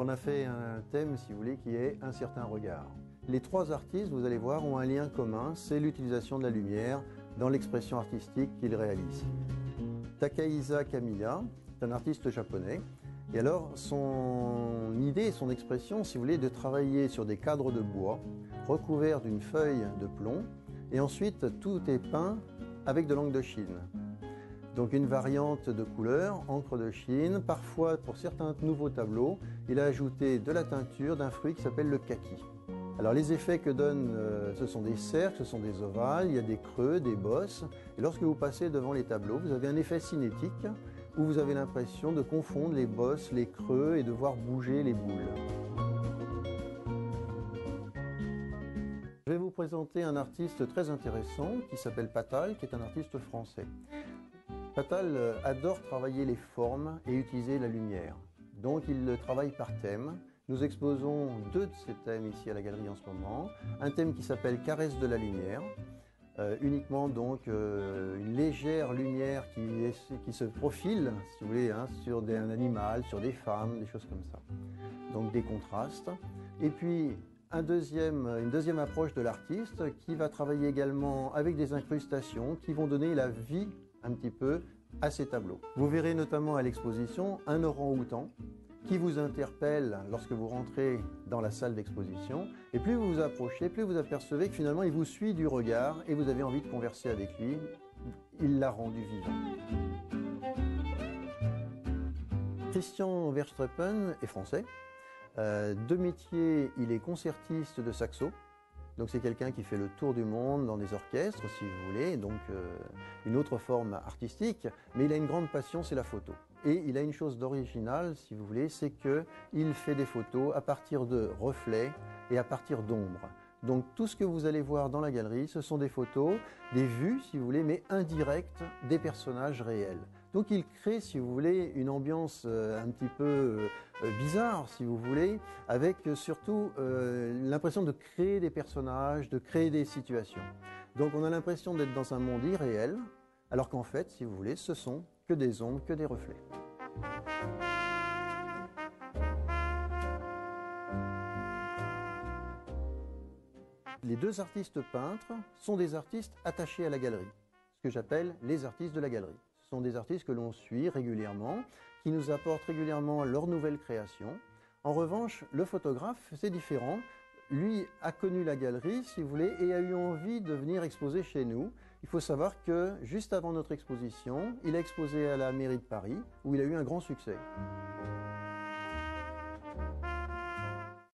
on a fait un thème, si vous voulez, qui est un certain regard. Les trois artistes, vous allez voir, ont un lien commun, c'est l'utilisation de la lumière dans l'expression artistique qu'ils réalisent. Takahisa Kamiya est un artiste japonais. Et alors, son idée, son expression, si vous voulez, de travailler sur des cadres de bois recouverts d'une feuille de plomb, et ensuite tout est peint avec de l'encre de Chine. Donc une variante de couleur, encre de Chine. Parfois, pour certains nouveaux tableaux, il a ajouté de la teinture d'un fruit qui s'appelle le kaki. Alors les effets que donne, ce sont des cercles, ce sont des ovales, il y a des creux, des bosses. Et lorsque vous passez devant les tableaux, vous avez un effet cinétique où vous avez l'impression de confondre les bosses, les creux et de voir bouger les boules. Je vais vous présenter un artiste très intéressant qui s'appelle Patal, qui est un artiste français. Patal adore travailler les formes et utiliser la lumière. Donc il le travaille par thème. Nous exposons deux de ces thèmes ici à la galerie en ce moment. Un thème qui s'appelle Caresse de la lumière. Uniquement donc une légère lumière qui se profile, si vous voulez, hein, sur un animal, sur des femmes, des choses comme ça. Donc des contrastes. Et puis une deuxième approche de l'artiste qui va travailler également avec des incrustations qui vont donner la vie un petit peu à ces tableaux. Vous verrez notamment à l'exposition un orang-outan qui vous interpelle lorsque vous rentrez dans la salle d'exposition. Et plus vous vous approchez, plus vous apercevez que finalement il vous suit du regard et vous avez envie de converser avec lui. Il l'a rendu vivant. Christian Verstrepen est français. De métier, il est concertiste de saxo. Donc c'est quelqu'un qui fait le tour du monde dans des orchestres, si vous voulez, donc une autre forme artistique, mais il a une grande passion, c'est la photo. Et il a une chose d'original, si vous voulez, c'est qu'il fait des photos à partir de reflets et à partir d'ombres. Donc tout ce que vous allez voir dans la galerie, ce sont des photos, des vues, si vous voulez, mais indirectes des personnages réels. Donc il crée, si vous voulez, une ambiance un petit peu bizarre, si vous voulez, avec surtout l'impression de créer des personnages, de créer des situations. Donc on a l'impression d'être dans un monde irréel, alors qu'en fait, si vous voulez, ce sont que des ombres, que des reflets. Les deux artistes peintres sont des artistes attachés à la galerie, ce que j'appelle les artistes de la galerie. Ce sont des artistes que l'on suit régulièrement, qui nous apportent régulièrement leurs nouvelles créations. En revanche, le photographe, c'est différent. Lui a connu la galerie, si vous voulez, et a eu envie de venir exposer chez nous. Il faut savoir que juste avant notre exposition, il a exposé à la mairie de Paris, où il a eu un grand succès.